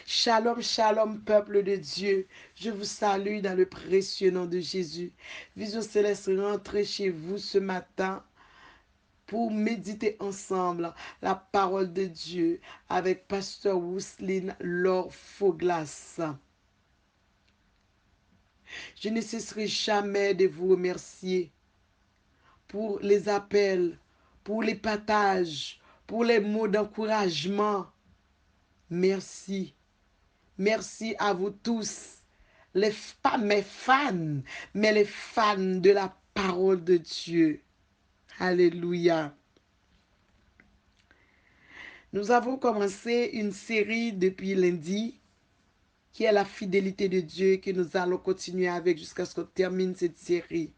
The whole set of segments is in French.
Shalom, shalom, peuple de Dieu. Je vous salue dans le précieux nom de Jésus. Vision Céleste, rentrez chez vous ce matin pour méditer ensemble la parole de Dieu avec Pasteur Wousseline Laure Foglas. Je ne cesserai jamais de vous remercier pour les appels, pour les partages, pour les mots d'encouragement. Merci. Merci à vous tous, pas mes fans, mais les fans de la parole de Dieu. Alléluia. Nous avons commencé une série depuis lundi qui est la fidélité de Dieu que nous allons continuer avec jusqu'à ce qu'on termine cette série.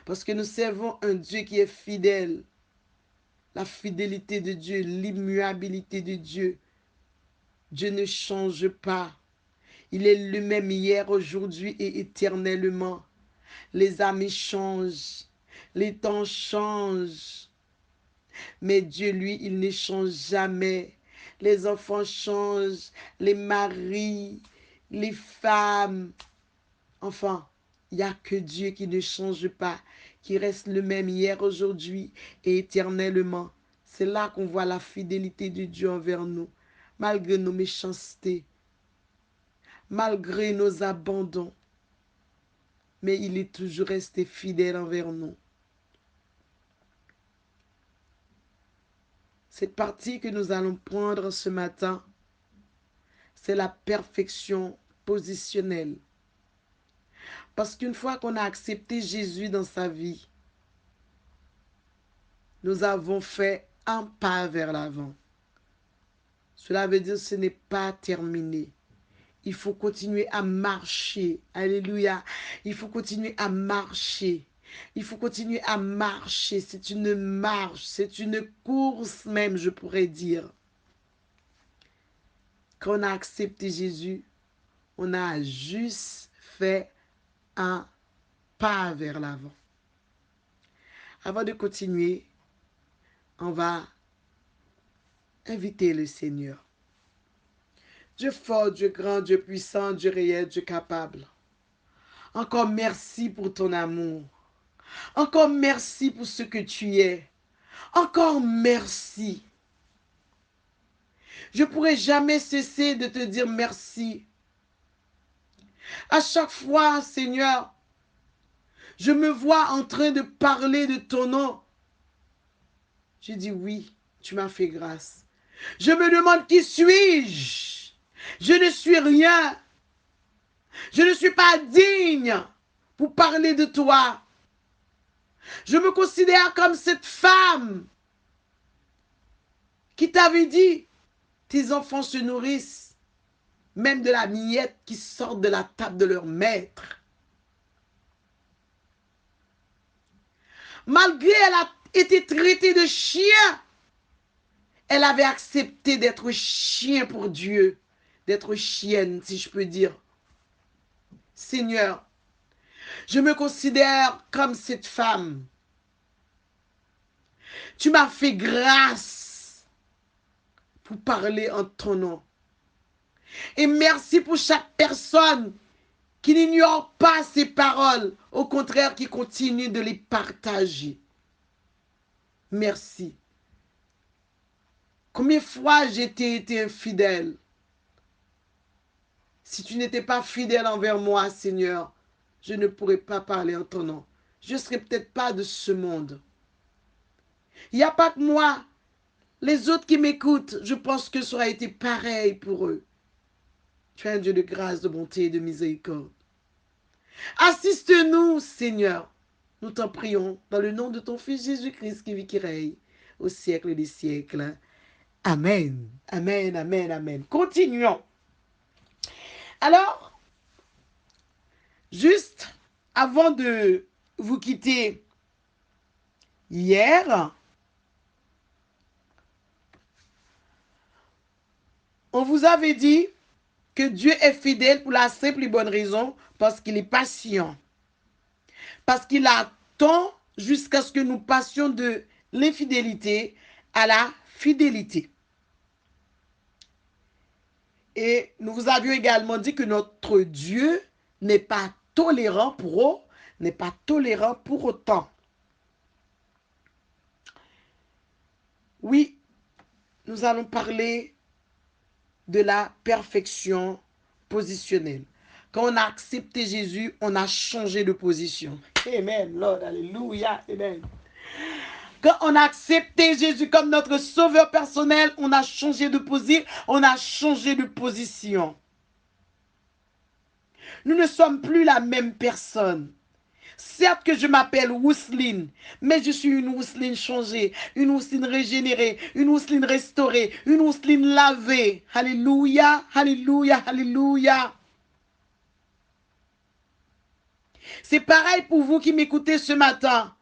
Parce que nous servons un Dieu qui est fidèle. La fidélité de Dieu, l'immuabilité de Dieu. Dieu ne change pas. Il est le même hier, aujourd'hui et éternellement. Les amis changent, les temps changent. Mais Dieu, lui, il ne change jamais. Les enfants changent, les maris, les femmes. Enfin, il n'y a que Dieu qui ne change pas, qui reste le même hier, aujourd'hui et éternellement. C'est là qu'on voit la fidélité de Dieu envers nous, malgré nos méchancetés, malgré nos abandons. Mais il est toujours resté fidèle envers nous. Cette partie que nous allons prendre ce matin, c'est la perfection positionnelle. Parce qu'une fois qu'on a accepté Jésus dans sa vie, nous avons fait un pas vers l'avant. Cela veut dire que ce n'est pas terminé. Il faut continuer à marcher. Alléluia. Il faut continuer à marcher. Il faut continuer à marcher. C'est une marche, c'est une course même, je pourrais dire. Quand on a accepté Jésus, on a juste fait un pas vers l'avant. Avant de continuer, on va inviter le Seigneur. Dieu fort, Dieu grand, Dieu puissant, Dieu réel, Dieu capable. Encore merci pour ton amour. Encore merci pour ce que tu es. Encore merci. Je ne pourrai jamais cesser de te dire merci. À chaque fois, Seigneur, je me vois en train de parler de ton nom. Je dis oui, tu m'as fait grâce. Je me demande qui suis-je? Je ne suis rien. Je ne suis pas digne pour parler de toi. Je me considère comme cette femme qui t'avait dit, tes enfants se nourrissent même de la miette qui sort de la table de leur maître. Malgré elle a été traitée de chien, elle avait accepté d'être chien pour Dieu, d'être chienne, si je peux dire. Seigneur, je me considère comme cette femme. Tu m'as fait grâce pour parler en ton nom. Et merci pour chaque personne qui n'ignore pas ces paroles, au contraire, qui continue de les partager. Merci. Combien de fois j'ai été infidèle? Si tu n'étais pas fidèle envers moi, Seigneur, je ne pourrais pas parler en ton nom. Je ne serais peut-être pas de ce monde. Il n'y a pas que moi. Les autres qui m'écoutent, je pense que ça aurait été pareil pour eux. Tu es un Dieu de grâce, de bonté et de miséricorde. Assiste-nous, Seigneur. Nous t'en prions dans le nom de ton Fils Jésus-Christ qui vit, qui règne au siècle des siècles. Amen. Amen, amen, amen. Continuons. Alors, juste avant de vous quitter hier, on vous avait dit que Dieu est fidèle pour la simple et bonne raison parce qu'il est patient. Parce qu'il attend jusqu'à ce que nous passions de l'infidélité à la fidélité. Et nous vous avions également dit que notre Dieu n'est pas tolérant pour autant. Oui, nous allons parler de la perfection positionnelle. Quand on a accepté Jésus, on a changé de position. Amen, Lord, alléluia, amen. Quand on a accepté Jésus comme notre sauveur personnel, on a changé de position, on a changé de position. Nous ne sommes plus la même personne. Certes que je m'appelle Wousseline, mais je suis une Wousseline changée, une Wousseline régénérée, une Wousseline restaurée, une Wousseline lavée. Alléluia, alléluia, alléluia. C'est pareil pour vous qui m'écoutez ce matin.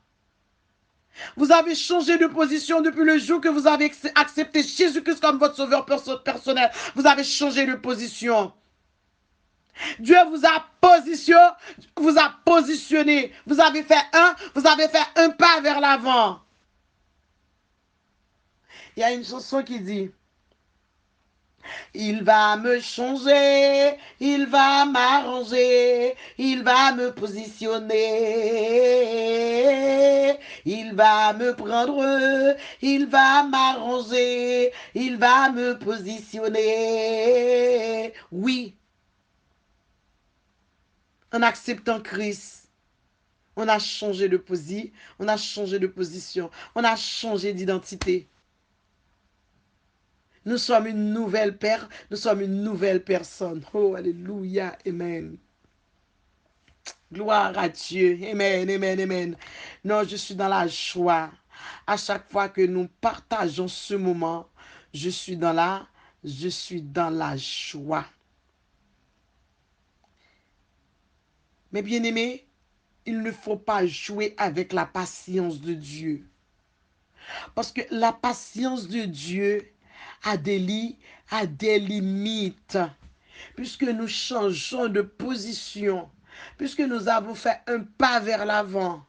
Vous avez changé de position depuis le jour que vous avez accepté Jésus-Christ comme votre sauveur personnel. Vous avez changé de position. Dieu vous a positionné. Vous avez fait un pas vers l'avant. Il y a une chanson qui dit: il va me changer, il va m'arranger, il va me positionner, il va me prendre, il va m'arranger, il va me positionner. Oui, en acceptant Christ, on a changé de position, on a changé de position, on a changé d'identité. Nous sommes une nouvelle personne. Oh, alléluia, amen. Gloire à Dieu, amen, amen, amen. Non, je suis dans la joie. À chaque fois que nous partageons ce moment, je suis dans la joie. Mais bien aimé, il ne faut pas jouer avec la patience de Dieu. Parce que la patience de Dieu a des limites. Puisque nous changeons de position, puisque nous avons fait un pas vers l'avant,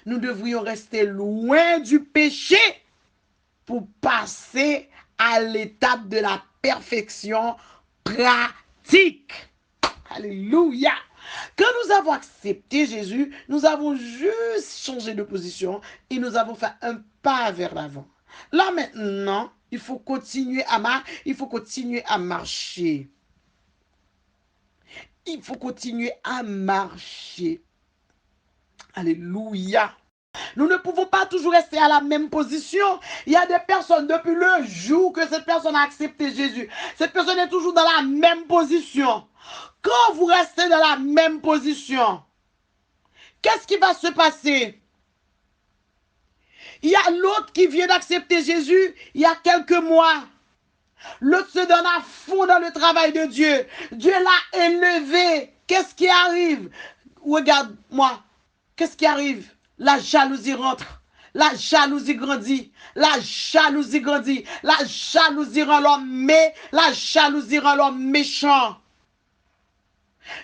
nous devrions rester loin du péché pour passer à l'étape de la perfection pratique. Alléluia. Quand nous avons accepté Jésus, nous avons juste changé de position et nous avons fait un pas vers l'avant. Là maintenant, il faut continuer à marcher. Il faut continuer à marcher. Alléluia. Nous ne pouvons pas toujours rester à la même position. Il y a des personnes, depuis le jour que cette personne a accepté Jésus, cette personne est toujours dans la même position. Quand vous restez dans la même position, qu'est-ce qui va se passer? Il y a l'autre qui vient d'accepter Jésus il y a quelques mois. L'autre se donne à fond dans le travail de Dieu. Dieu l'a élevé. Qu'est-ce qui arrive? Regarde-moi. Qu'est-ce qui arrive? La jalousie rentre. La jalousie grandit. La jalousie grandit. La jalousie rend l'homme méchant.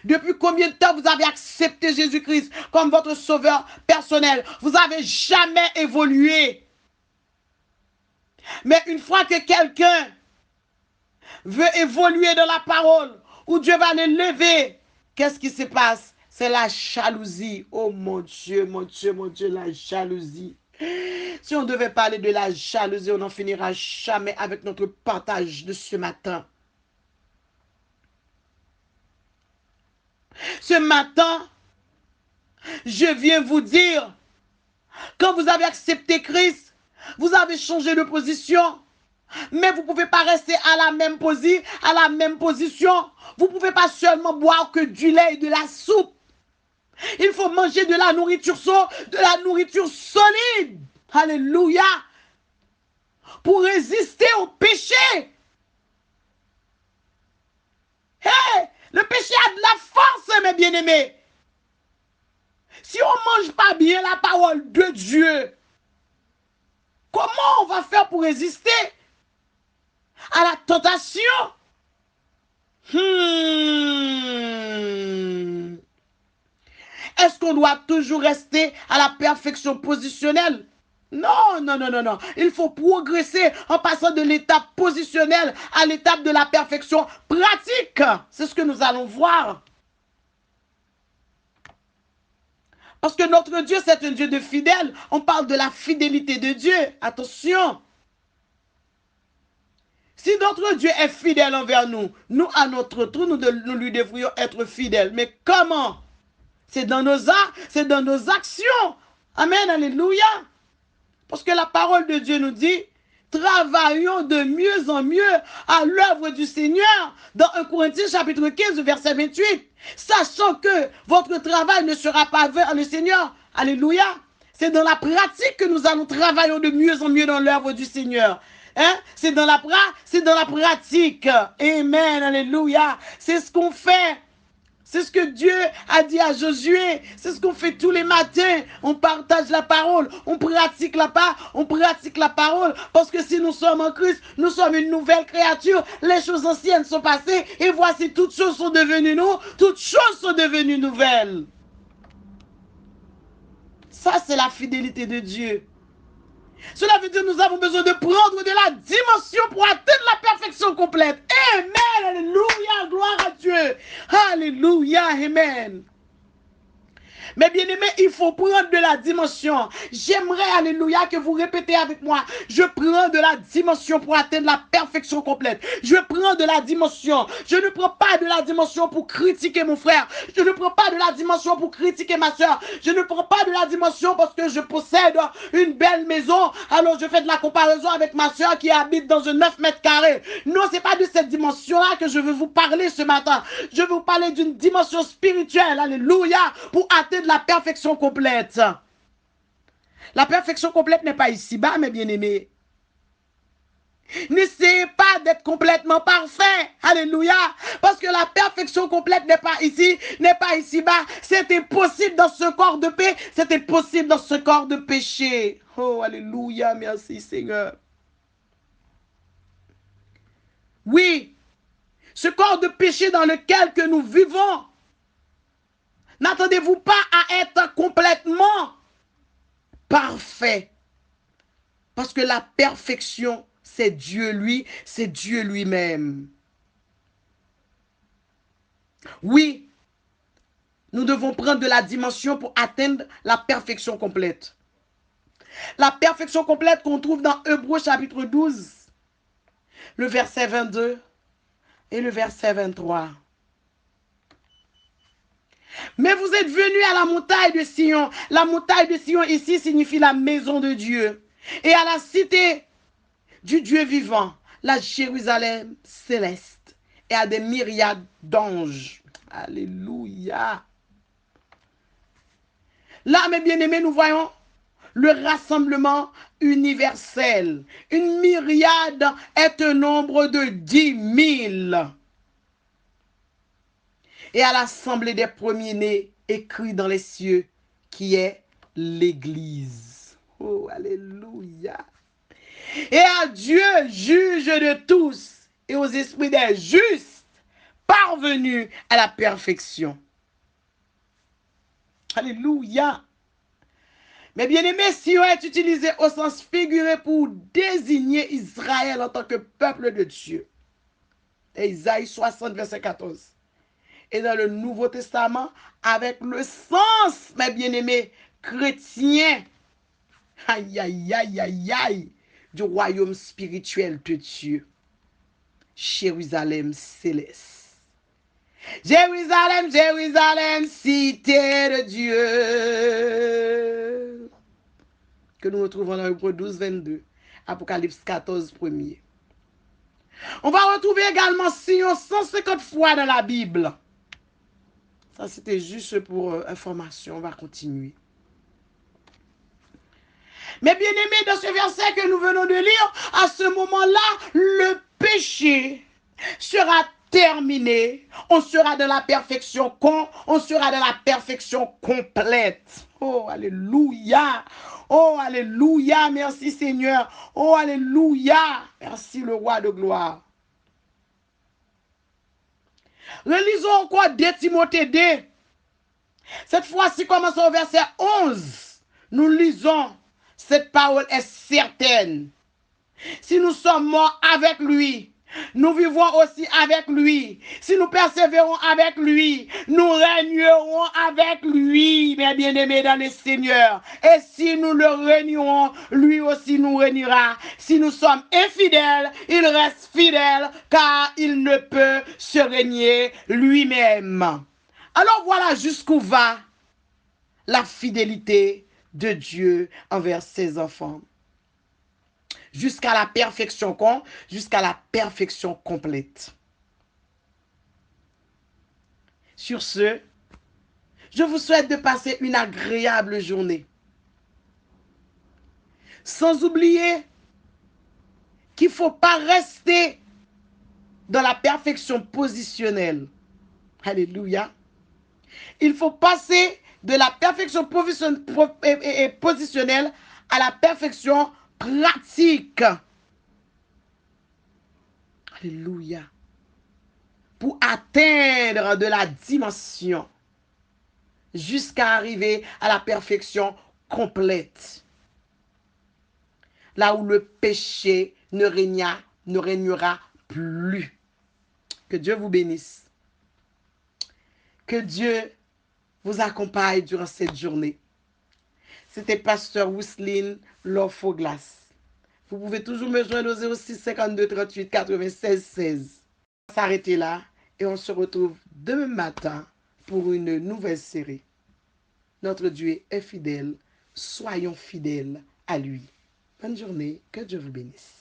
Depuis combien de temps vous avez accepté Jésus-Christ comme votre sauveur personnel? Vous n'avez jamais évolué. Mais une fois que quelqu'un veut évoluer dans la parole, où Dieu va le lever, qu'est-ce qui se passe? C'est la jalousie. Oh mon Dieu, mon Dieu, mon Dieu, la jalousie. Si on devait parler de la jalousie, on n'en finira jamais avec notre partage de ce matin. Ce matin, je viens vous dire, quand vous avez accepté Christ, vous avez changé de position. Mais vous ne pouvez pas rester à la même position. Vous ne pouvez pas seulement boire que du lait et de la soupe. Il faut manger de la nourriture solide. Alléluia. Pour résister au péché. Hey, le péché a de la force, mes bien-aimés. Si on ne mange pas bien la parole de Dieu, comment on va faire pour résister à la tentation? Est-ce qu'on doit toujours rester à la perfection positionnelle? Non, non, non, non, non. Il faut progresser en passant de l'étape positionnelle à l'étape de la perfection pratique. C'est ce que nous allons voir. Parce que notre Dieu, c'est un Dieu de fidèle. On parle de la fidélité de Dieu. Attention. Si notre Dieu est fidèle envers nous, nous, à notre tour, nous lui devrions être fidèles. Mais comment? C'est dans nos actes, c'est dans nos actions. Amen, alléluia. Parce que la parole de Dieu nous dit, travaillons de mieux en mieux à l'œuvre du Seigneur. Dans 1 Corinthiens chapitre 15, verset 28. Sachant que votre travail ne sera pas vers le Seigneur. Alléluia. C'est dans la pratique que nous allons travailler de mieux en mieux dans l'œuvre du Seigneur. Hein? C'est dans la pratique. Amen. Alléluia. C'est ce qu'on fait. C'est ce que Dieu a dit à Josué. C'est ce qu'on fait tous les matins. On partage la parole. On pratique la parole. Parce que si nous sommes en Christ, nous sommes une nouvelle créature. Les choses anciennes sont passées. Et voici, toutes choses sont devenues nous. Toutes choses sont devenues nouvelles. Ça, c'est la fidélité de Dieu. Cela veut dire que nous avons besoin de prendre de la dimension pour atteindre la perfection complète. Amen. Alléluia. Gloire à Dieu. Alléluia. Amen. Mais bien aimé, il faut prendre de la dimension. J'aimerais, alléluia, que vous répétez avec moi. Je prends de la dimension pour atteindre la perfection complète. Je prends de la dimension. Je ne prends pas de la dimension pour critiquer mon frère. Je ne prends pas de la dimension pour critiquer ma soeur. Je ne prends pas de la dimension parce que je possède une belle maison. Alors je fais de la comparaison avec ma soeur qui habite dans un 9 mètres carrés. Non, c'est pas de cette dimension-là que je veux vous parler ce matin. Je veux vous parler d'une dimension spirituelle. Alléluia. Pour atteindre la perfection complète. La perfection complète n'est pas ici-bas, mes bien-aimés. N'essayez pas d'être complètement parfait. Alléluia. Parce que la perfection complète n'est pas ici, n'est pas ici-bas. C'était possible dans ce corps de paix. C'était possible dans ce corps de péché. Oh, alléluia. Merci, Seigneur. Oui. Ce corps de péché dans lequel que nous vivons. N'attendez-vous pas à être complètement parfait. Parce que la perfection, c'est Dieu lui-même. Oui, nous devons prendre de la dimension pour atteindre la perfection complète. La perfection complète qu'on trouve dans Hébreux chapitre 12, le verset 22 et le verset 23. Mais vous êtes venus à la montagne de Sion. La montagne de Sion ici signifie la maison de Dieu. Et à la cité du Dieu vivant, la Jérusalem céleste. Et à des myriades d'anges. Alléluia. Là, mes bien-aimés, nous voyons le rassemblement universel. Une myriade est un nombre de 10 000. Et à l'assemblée des premiers-nés, écrit dans les cieux, qui est l'Église. Oh, alléluia. Et à Dieu, juge de tous, et aux esprits des justes, parvenus à la perfection. Alléluia. Mais bien aimé, Sion est utilisé au sens figuré pour désigner Israël en tant que peuple de Dieu. Isaïe 60, verset 14. Et dans le Nouveau Testament, avec le sens, mes bien-aimés, chrétien, aïe, aïe, aïe, aïe, aïe, du royaume spirituel de Dieu. Jérusalem céleste. Jérusalem, Jérusalem, cité de Dieu. Que nous retrouvons dans Hébreux 12, 22. Apocalypse 14, 1er. On va retrouver également Sion 150 fois dans la Bible. Ça, c'était juste pour information. On va continuer. Mais bien aimé, dans ce verset que nous venons de lire, à ce moment-là, le péché sera terminé. On sera de la perfection complète. Oh, alléluia. Oh, alléluia. Merci Seigneur. Oh, alléluia. Merci le roi de gloire. Relisons encore 2 Timothée 2. Cette fois-ci, commençons au verset 11. Nous lisons Cette parole est certaine. Si nous sommes morts avec lui, nous vivons aussi avec lui. Si nous persévérons avec lui, nous régnerons avec lui, mes bien-aimés dans le Seigneur. Et si nous le régnons, lui aussi nous régnera. Si nous sommes infidèles, il reste fidèle, car il ne peut se régner lui-même. Alors voilà jusqu'où va la fidélité de Dieu envers ses enfants. Jusqu'à la perfection complète. Sur ce, je vous souhaite de passer une agréable journée. Sans oublier qu'il ne faut pas rester dans la perfection positionnelle. Alléluia. Il faut passer de la perfection positionnelle à la perfection pratique. Alléluia. Pour atteindre de la dimension jusqu'à arriver à la perfection complète. Là où le péché ne régnera plus. Que Dieu vous bénisse. Que Dieu vous accompagne durant cette journée. C'était Pasteur Wusseline Lofoglas. Vous pouvez toujours me joindre au 06 52 38 96 16. On va s'arrêter là et on se retrouve demain matin pour une nouvelle série. Notre Dieu est fidèle. Soyons fidèles à lui. Bonne journée. Que Dieu vous bénisse.